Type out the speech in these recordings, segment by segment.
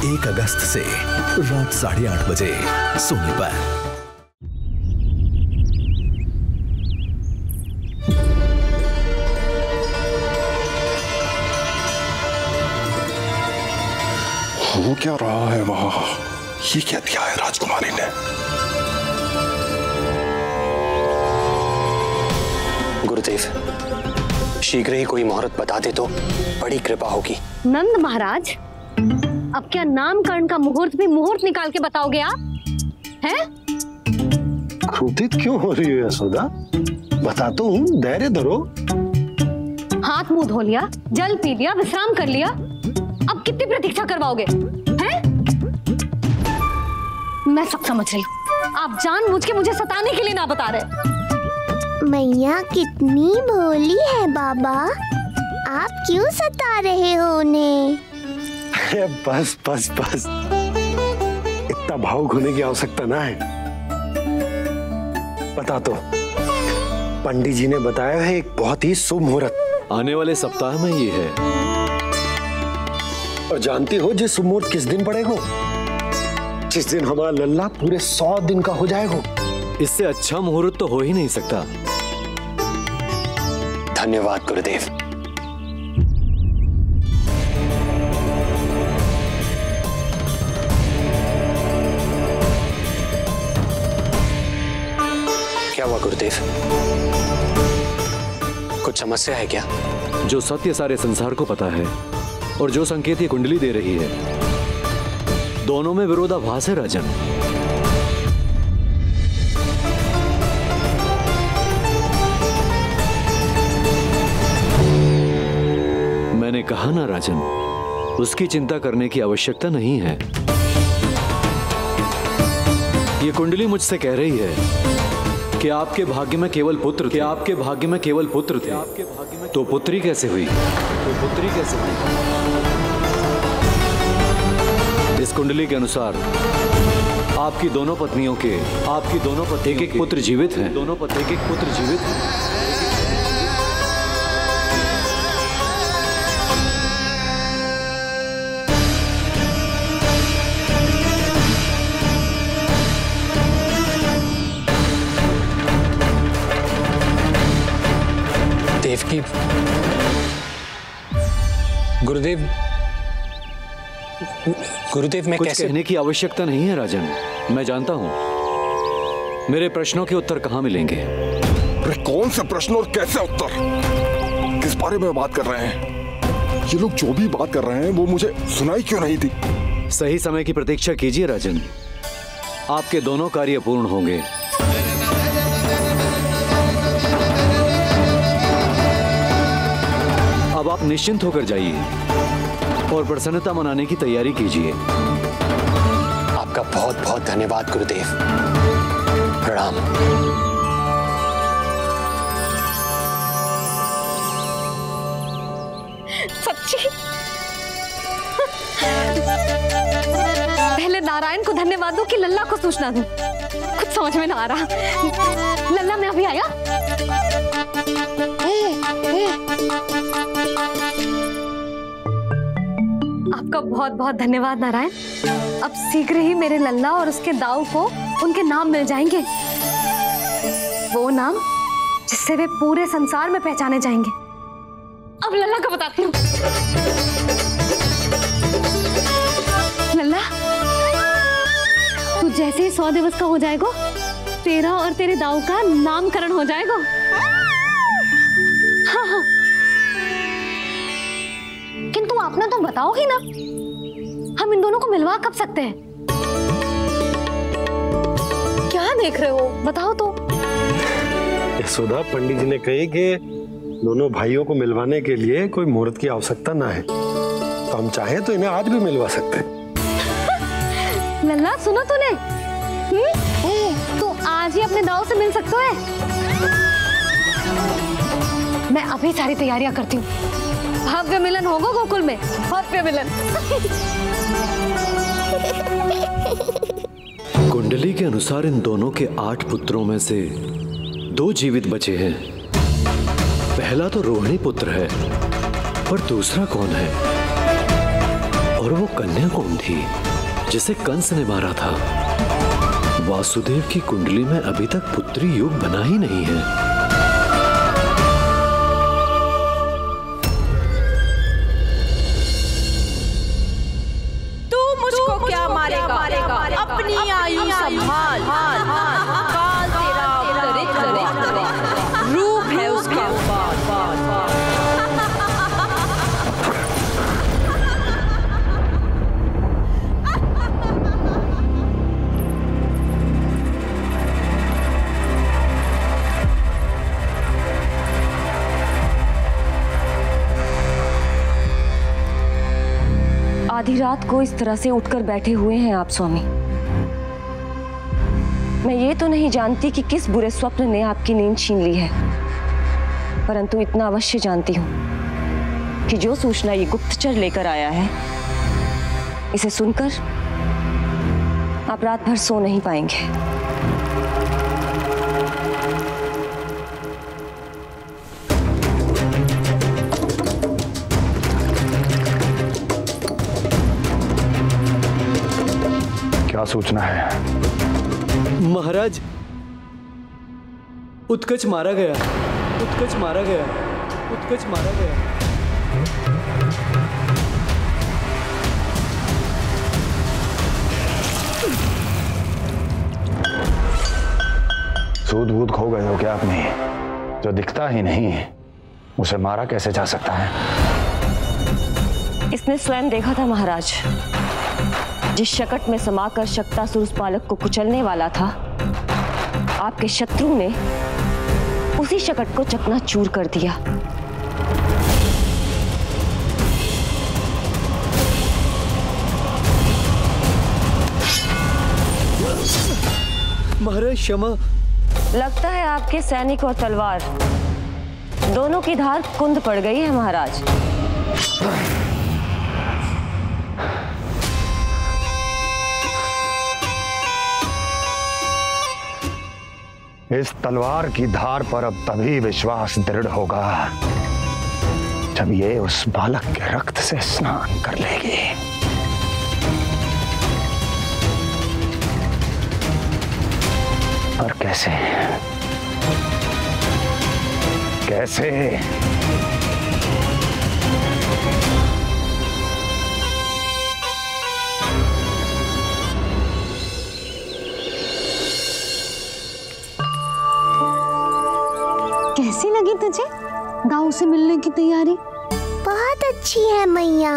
1 अगस्त से रात 8:30 बजे सोनी पर। हो क्या रहा है वहां? ये क्या दिया है राजकुमारी ने? गुरुदेव, शीघ्र ही कोई मुहूर्त बता दे तो बड़ी कृपा होगी। नंद महाराज, अब क्या नामकरण का मुहूर्त भी मुहूर्त निकाल के बताओगे आप? हैं? क्रोधित क्यों हो रही हो यशोदा? बताता हूँ, धैर्य धरो। हाथ मुंह धो लिया, जल पी लिया, विश्राम कर लिया, अब कितनी प्रतीक्षा करवाओगे? हैं? मैं सब समझ रही हूँ, आप जानबूझ के मुझे सताने के लिए ना बता रहे। मैया कितनी भोली है बाबा, आप क्यों सता रहे हो उन्हें? बस बस बस, इतना भावुक होने की आवश्यकता ना है। बता तो, पंडित जी ने बताया है एक बहुत ही शुभ मुहूर्त आने वाले सप्ताह में ये है। और जानती हो जिस शुभ मुहूर्त किस दिन पड़ेगा? जिस दिन हमारा लल्ला पूरे 100 दिन का हो जाएगा। इससे अच्छा मुहूर्त तो हो ही नहीं सकता। धन्यवाद गुरुदेव। क्या हुआ गुरुदेव? कुछ समस्या है क्या? जो सत्य सारे संसार को पता है और जो संकेत ये कुंडली दे रही है, दोनों में विरोधाभास है राजन। मैंने कहा ना राजन, उसकी चिंता करने की आवश्यकता नहीं है। ये कुंडली मुझसे कह रही है कि आपके भाग्य में केवल पुत्र थे, आपके भाग्य में केवल पुत्र थे, आपके भाग्य में तो पुत्री कैसे हुई? इस कुंडली के अनुसार आपकी दोनों पत्नियों के एक पुत्र जीवित हैं। एक पुत्र जीवित हैं। देवकी, गुरुदेव मैं कुछ कैसे? कहने की आवश्यकता नहीं है राजन, मैं जानता हूं मेरे प्रश्नों के उत्तर कहां मिलेंगे। अरे कौन से प्रश्न और कैसे उत्तर? किस बारे में बात कर रहे हैं? ये लोग जो भी बात कर रहे हैं वो मुझे सुनाई क्यों नहीं थी? सही समय की प्रतीक्षा कीजिए राजन, आपके दोनों कार्य पूर्ण होंगे। अब आप निश्चिंत होकर जाइए और प्रसन्नता मनाने की तैयारी कीजिए। आपका बहुत बहुत धन्यवाद गुरुदेव। प्रणाम। सच्ची? पहले नारायण को धन्यवाद दूं कि लल्ला को सूचना दूं? कुछ समझ में ना आ रहा। लल्ला मैं अभी आया। आपका बहुत बहुत धन्यवाद नारायण। अब शीघ्र ही मेरे लल्ला और उसके दाऊ को उनके नाम मिल जाएंगे, वो नाम जिससे वे पूरे संसार में पहचाने जाएंगे। अब लल्ला का बताती हूँ। लल्ला, तू जैसे ही 100 दिवस का हो जाएगा, तेरा और तेरे दाऊ का नामकरण हो जाएगा। हाँ हाँ, किंतु आपने तो बताओगी ना, हम इन दोनों को मिलवा कब सकते हैं? क्या देख रहे हो, बताओ तो। यशोदा, पंडित जी ने कही कि दोनों भाइयों को मिलवाने के लिए कोई मुहूर्त की आवश्यकता ना है, तो हम चाहे तो इन्हें आज भी मिलवा सकते हैं। लल्ला सुनो तूने, तू आज ही अपने दाऊ से मिल सकता है। मैं अभी सारी तैयारियां करती हूँ। भव्य मिलन होगा गोकुल में, भव्य मिलन। कुंडली के अनुसार इन दोनों के 8 पुत्रों में से 2 जीवित बचे हैं। पहला तो रोहिणी पुत्र है, पर दूसरा कौन है और वो कन्या कौन थी जिसे कंस ने मारा था? वासुदेव की कुंडली में अभी तक पुत्री योग बना ही नहीं है। तू मुझको क्या मारेगा? अपनी आयु संभाल। काल तेरा रूप है उसका। आधी रात को इस तरह से उठकर बैठे हुए हैं आप स्वामी। मैं ये तो नहीं जानती कि किस बुरे स्वप्न ने आपकी नींद छीन ली है, परंतु इतना अवश्य जानती हूँ कि जो सूचना ये गुप्तचर लेकर आया है, इसे सुनकर आप रात भर सो नहीं पाएंगे। क्या सूचना है? महाराज, उत्कच मारा गया। उत्कच मारा गया। उत्कच मारा गया। सूद वूद खो गए हो क्या अपनी? जो दिखता ही नहीं उसे मारा कैसे जा सकता है? इसने स्वयं देखा था महाराज। जिस शकट में समाकर शक्तासुर उस बालक को कुचलने वाला था, आपके शत्रु ने उसी शकट को चकनाचूर कर दिया। महाराज क्षमा। लगता है आपके सैनिक और तलवार दोनों की धार कुंद पड़ गई है महाराज। इस तलवार की धार पर अब तभी विश्वास दृढ़ होगा जब ये उस बालक के रक्त से स्नान कर लेगी। और कैसे? कैसे? कैसी लगी तुझे दाऊ से मिलने की तैयारी? बहुत अच्छी है मैया,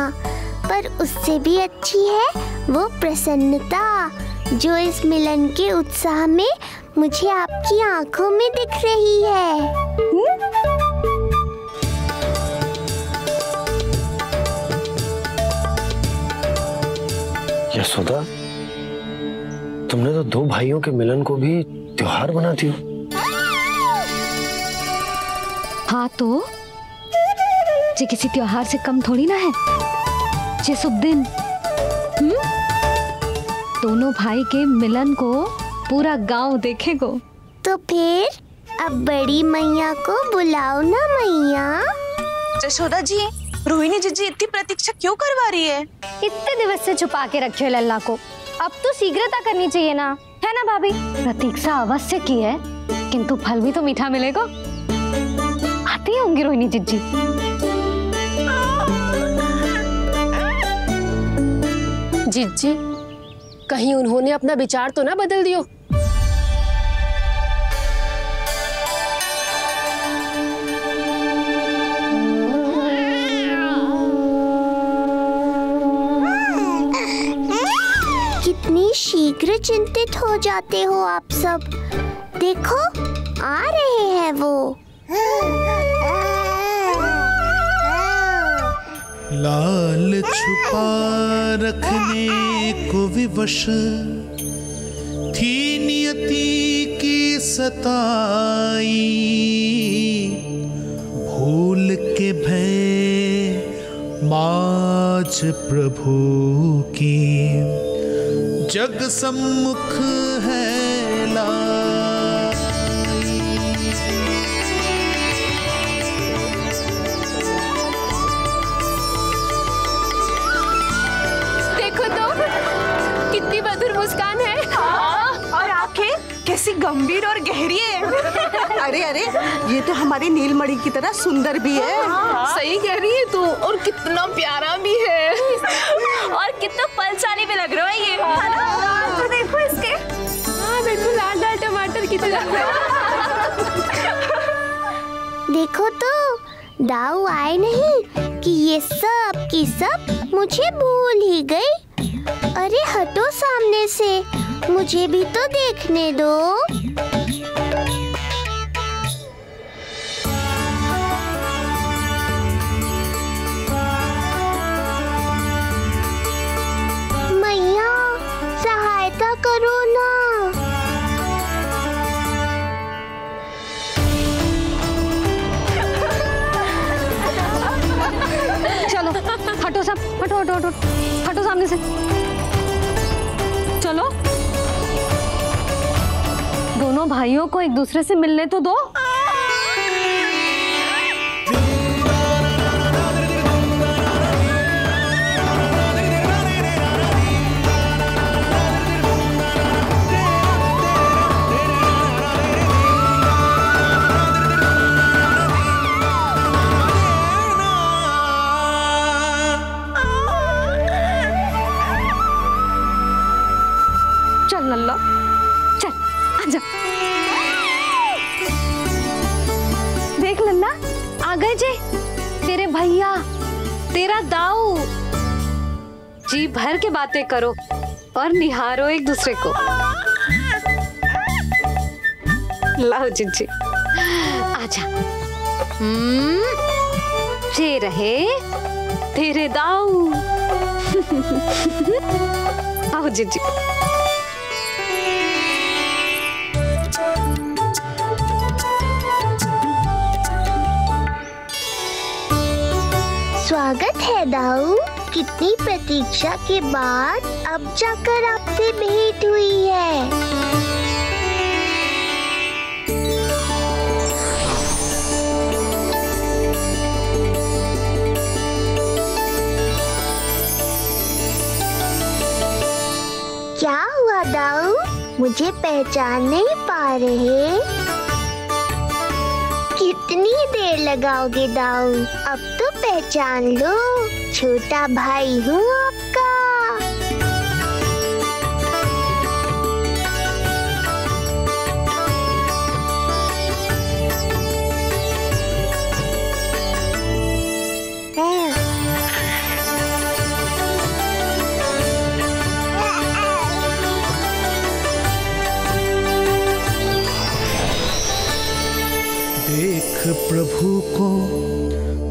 पर उससे भी अच्छी है वो प्रसन्नता जो इस मिलन के उत्साह में मुझे आपकी आंखों में दिख रही है। यशोदा, तुमने तो दो भाइयों के मिलन को भी त्योहार बना दिया। हाँ तो ये किसी त्योहार से कम थोड़ी ना है। ये शुभ दिन दोनों भाई के मिलन को पूरा गांव देखेगा। तो फिर अब बड़ी मैया को बुलाओ ना मैया। यशोदा जी, रोहिणी जीजी इतनी प्रतीक्षा क्यों करवा रही है? इतने दिवस से छुपा के रखे लल्ला को, अब तो शीघ्रता करनी चाहिए ना, है ना भाभी? प्रतीक्षा अवश्य की है, किंतु फल भी तो मीठा मिलेगा। आती होंगी रोहिणी जीजी। जीजी, कहीं उन्होंने अपना विचार तो ना बदल दियो? कितनी शीघ्र चिंतित हो जाते हो आप सब। देखो आ रहे हैं वो। लाल छुपा रखने को विवश थी नियति की सताई, भूल के भय माज प्रभु की जग सम्मुख है लाई। कैसी गंभीर और गहरी है। अरे अरे, ये तो हमारी नीलमणि की तरह सुंदर भी है। सही कह रही है तू, और कितना प्यारा भी है। और कितना पलसानी भी लग रहा है ये। तो देखो इसके। हाँ बिल्कुल, लाल लाल टमाटर की तरह। देखो तो दाऊ आए नहीं कि ये सब की सब मुझे भूल ही गई। अरे हटो सामने से, मुझे भी तो देखने दो। मैया सहायता करो ना। चलो हटो सब, हटो हटो हटो, हटो सामने से। चलो दोनों भाइयों को एक दूसरे से मिलने तो दो। चल लल्ला, चल आजा। देख लल्ला, आ गए जे तेरे भैया, तेरा दाऊ। जी भर के बातें करो और निहारो एक दूसरे को। लाओ जिज्जी, आजा। ये रहे तेरे दाऊ। आओ जिज्जी। स्वागत है दाऊ। कितनी प्रतीक्षा के बाद अब जाकर आपसे भेंट हुई है। क्या हुआ दाऊ, मुझे पहचान नहीं पा रहे? कितनी देर लगाओगे दाऊ? अब तो पहचान लो, छोटा भाई हूँ आपका। देख प्रभु को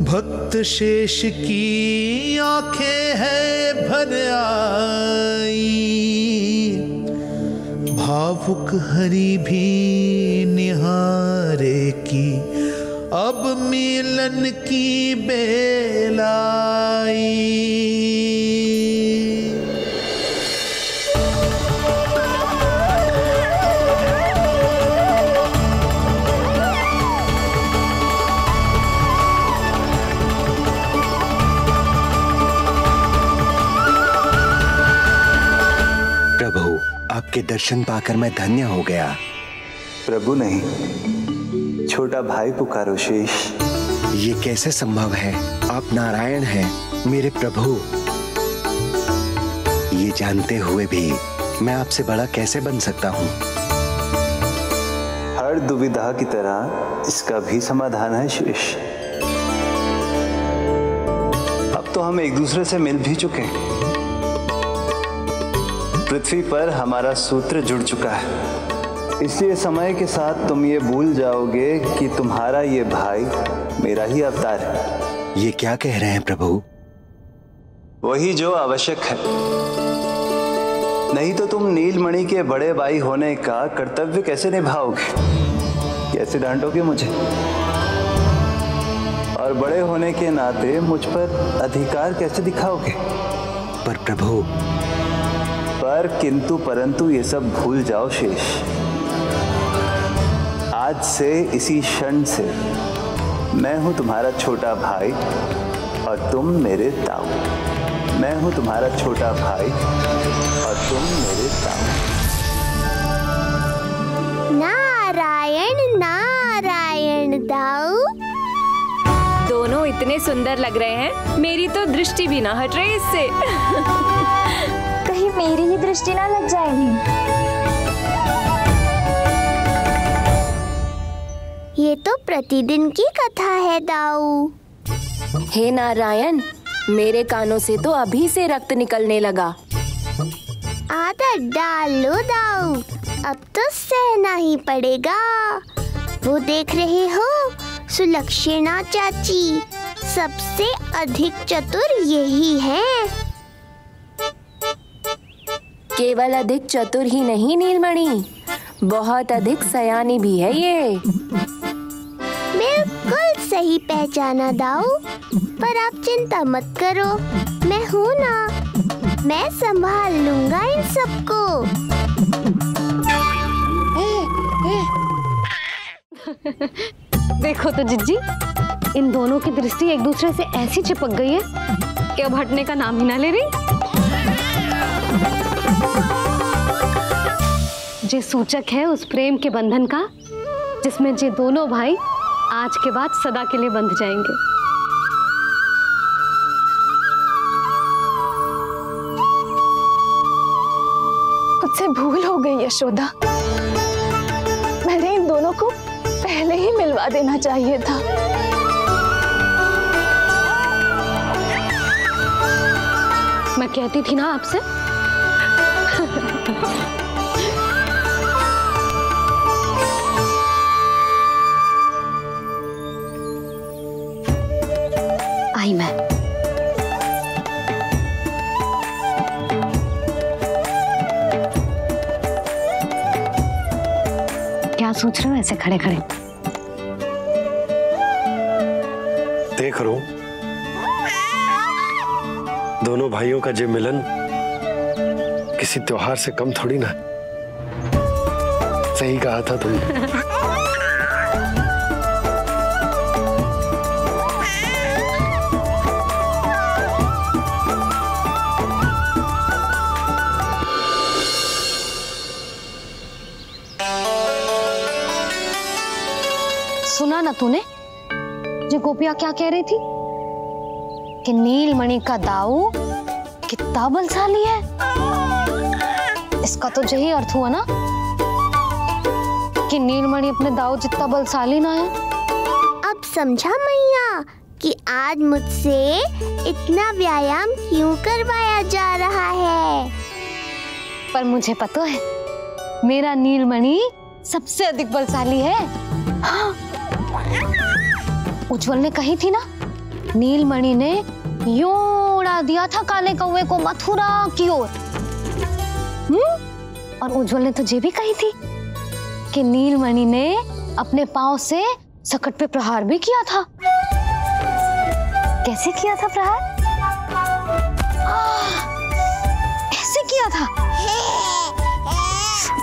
भक्त शेष की आंखें है भर आई, भावुक हरि भी निहारे की अब मिलन की बेल आई। आपके दर्शन पाकर मैं धन्य हो गया। प्रभु नहीं, छोटा भाई पुकारो शेष। ये कैसे संभव है? आप नारायण हैं, मेरे प्रभु। ये जानते हुए भी मैं आपसे बड़ा कैसे बन सकता हूँ? हर दुविधा की तरह इसका भी समाधान है शेष। अब तो हम एक दूसरे से मिल भी चुके हैं। पृथ्वी पर हमारा सूत्र जुड़ चुका है, इसलिए समय के साथ तुम ये भूल जाओगे कि तुम्हारा ये भाई मेरा ही अवतार है। ये क्या कह रहे हैं प्रभु? वही जो आवश्यक है, नहीं तो तुम नीलमणि के बड़े भाई होने का कर्तव्य कैसे निभाओगे? कैसे डांटोगे मुझे? और बड़े होने के नाते मुझ पर अधिकार कैसे दिखाओगे? पर प्रभु, पर किंतु परंतु ये सब भूल जाओ शेष। आज से इसी क्षण से मैं हूं तुम्हारा छोटा भाई और तुम मेरे ताऊ। मैं हूं तुम्हारा छोटा भाई और तुम मेरे ताऊ। नारायण नारायण दाऊ। दोनों इतने सुंदर लग रहे हैं, मेरी तो दृष्टि भी ना हट रही इससे। कहीं मेरी ही दृष्टि ना लग जाएगी। ये तो प्रतिदिन की कथा है दाऊ। हे नारायण, मेरे कानों से तो अभी से रक्त निकलने लगा। आदत डाल लो दाऊ, अब तो सहना ही पड़ेगा। वो देख रहे हो, सुलक्षणा चाची सबसे अधिक चतुर यही है। केवल अधिक चतुर ही नहीं नीलमणि, बहुत अधिक सयानी भी है ये। बिल्कुल सही पहचाना दाऊ, पर आप चिंता मत करो, मैं हूँ ना, मैं संभाल लूंगा इन सबको। देखो तो जिज्जी, इन दोनों की दृष्टि एक दूसरे से ऐसी चिपक गई है कि अब हटने का नाम ही ना ले रही। ये सूचक है उस प्रेम के बंधन का जिसमें ये दोनों भाई आज के बाद सदा के लिए बंध जाएंगे। मुझसे भूल हो गई यशोदा, मैंने इन दोनों को पहले ही मिलवा देना चाहिए था। मैं कहती थी ना आपसे। आई मैं। क्या सोच रहे हो ऐसे खड़े खड़े? देख रहा हूं दोनों भाइयों का ये मिलन किसी त्योहार से कम थोड़ी ना। सही कहा था तुमने। सुना ना तूने जो गोपिया क्या कह रही थी कि नीलमणि का दाऊ कितना बलशाली है। इसका तो यही अर्थ हुआ ना कि नीलमणि अपने दाऊ जितना बलशाली ना है। अब समझा मैया कि आज मुझसे इतना व्यायाम क्यों करवाया जा रहा है। पर मुझे पता है मेरा नीलमणि सबसे अधिक बलशाली है। हाँ। उज्जवल ने कही थी ना, नीलमणि ने यूं उड़ा दिया था काले कौवे को मथुरा की ओर। और उज्जवल ने तो ये भी कही थी कि नीलमणि ने अपने पांव से सकट पे प्रहार भी किया था। कैसे किया था प्रहार? ऐसे किया था।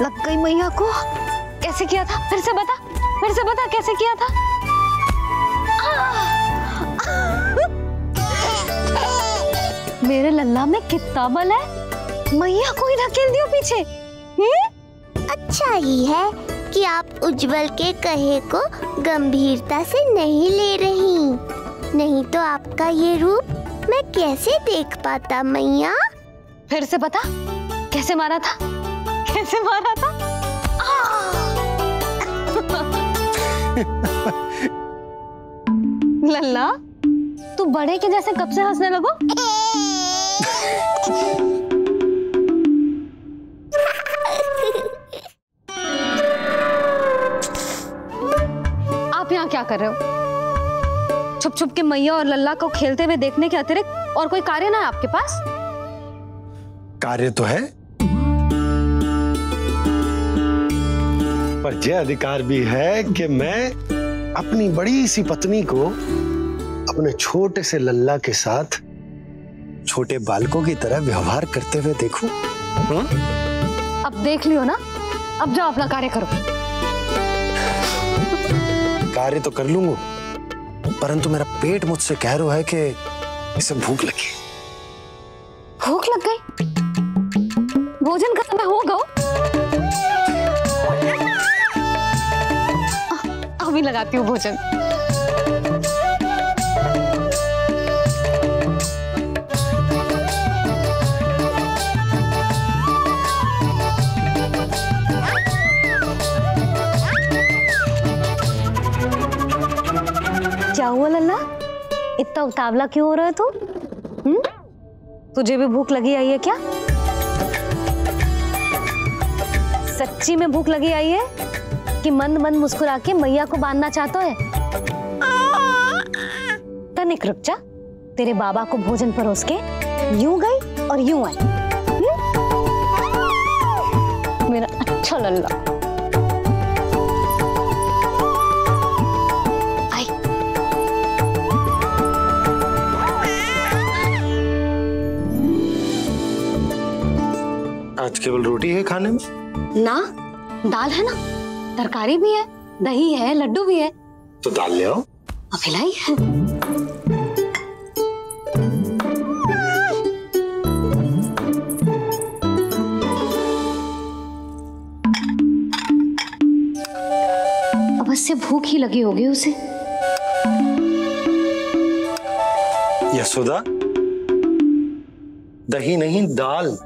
लग गई मैया को। कैसे किया था? फिर से बता, फिर से बता कैसे किया था? मेरे लल्ला में कितना बल है। मैया को ही धकेल दियो पीछे। अच्छा ही है कि आप उज्जवल के कहे को गंभीरता से नहीं ले रही, नहीं तो आपका ये रूप मैं कैसे देख पाता मैया। फिर से बता कैसे मारा था, कैसे मारा था? लल्ला तू बड़े के जैसे कब से हंसने लगो? आप यहाँ क्या कर रहे हो? छुप छुप के मैया और लल्ला को खेलते हुए देखने के अतिरिक्त और कोई कार्य ना है आपके पास? कार्य तो है, पर यह अधिकार भी है कि मैं अपनी बड़ी सी पत्नी को अपने छोटे से लल्ला के साथ छोटे बालकों की तरह व्यवहार करते हुए देखूं। अब देख लियो ना, अब जाओ अपना कार्य करो। कार्य तो कर लूंगा, परंतु मेरा पेट मुझसे कह रहा है कि इसे भूख लगी। भूख लग गई? भोजन का समय होगा। अभी लगाती हूँ भोजन। क्या हुआ लल्ला, इतना उतावला क्यों हो रहा है तू? तुझे भी भूख लगी आई है क्या? सच्ची में भूख लगी आई है कि मंद मंद मुस्कुरा के मैया को बांधना चाहता है? तनिक रुक जा, तेरे बाबा को भोजन परोस के यूं गई और यूं आई। मेरा अच्छा लल्ला। आई। आज केवल रोटी है खाने में? ना, दाल है ना, तरकारी भी है, दही है, लड्डू भी है। तो दाल ले आओ। अभी लाई है। अवश्य भूख ही लगी होगी उसे। यशोदा, दही नहीं दाल।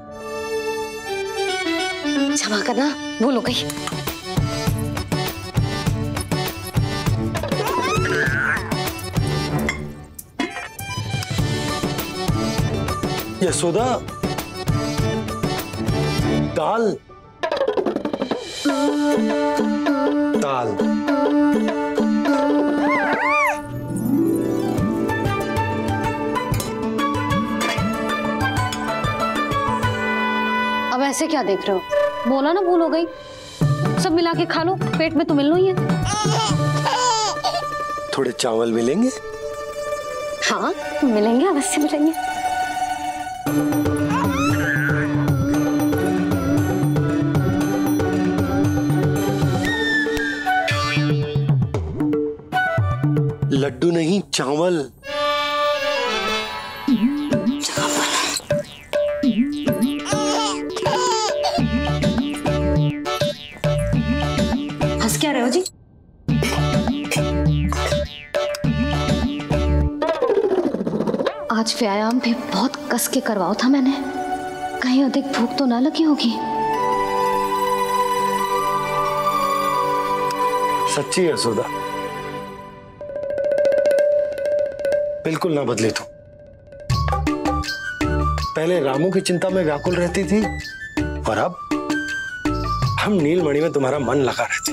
क्षमा करना, भूल हो गई। यशोदा, दाल दाल। अब ऐसे क्या देख रहे हो? बोला ना भूल हो गई। सब मिला के खा लो, पेट में तो मिलना ही है। थोड़े चावल मिलेंगे? हाँ मिलेंगे, अवश्य मिलेंगे। लड्डू नहीं, चावल। हंस क्या रहे हो जी? आज व्यायाम भी बहुत कस के करवाओ था मैंने, कहीं अधिक भूख तो ना लगी होगी। सच्ची है सुधा, बिल्कुल ना बदली तू। पहले रामू की चिंता में व्याकुल रहती थी और अब हम नीलमणि में तुम्हारा मन लगा रहता।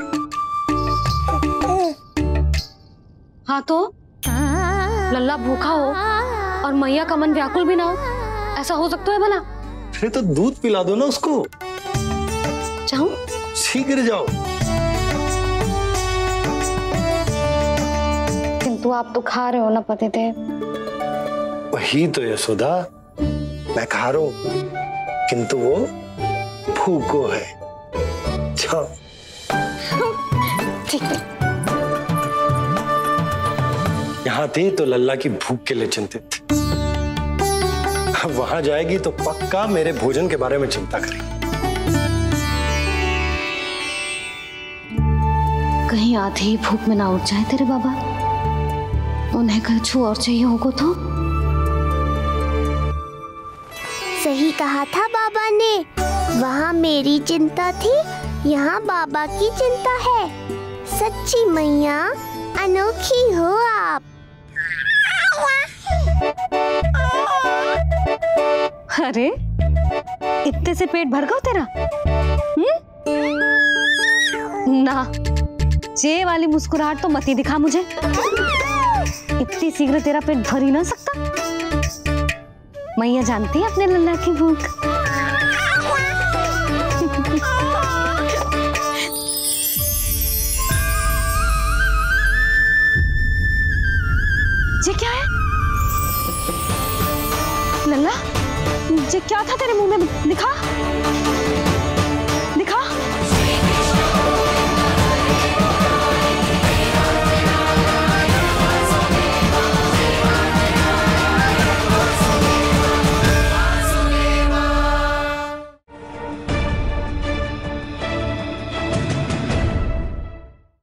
हाँ तो लल्ला भूखा हो और मैया का मन व्याकुल भी ना हो, ऐसा हो सकता है भला? फिर तो दूध पिला दो ना उसको। जाऊं? शीघ्र जाओ। किंतु आप तो खा रहे हो ना पतिदेव। वही तो यशोदा, मैं खा रहा हूं, किंतु वो भूखो है। जाओ। ठीक है। यहाँ थी तो लल्ला की भूख के लिए चिंतित थी, अब वहां जाएगी तो पक्का मेरे भोजन के बारे में चिंता करेगी। कहीं आधे ही भूख में ना उठ जाए तेरे बाबा, उन्हें कुछ और चाहिए होगा तो? सही कहा था बाबा ने, वहाँ मेरी चिंता थी, यहाँ बाबा की चिंता है। सच्ची मैया, अनोखी हो आप। अरे इतने से पेट भर गया तेरा? ना, ये वाली मुस्कुराहट तो मत ही दिखा मुझे। इतनी शीघ्र तेरा पेट भर ही ना सकता। मैया जानती है अपने लल्ला की भूख।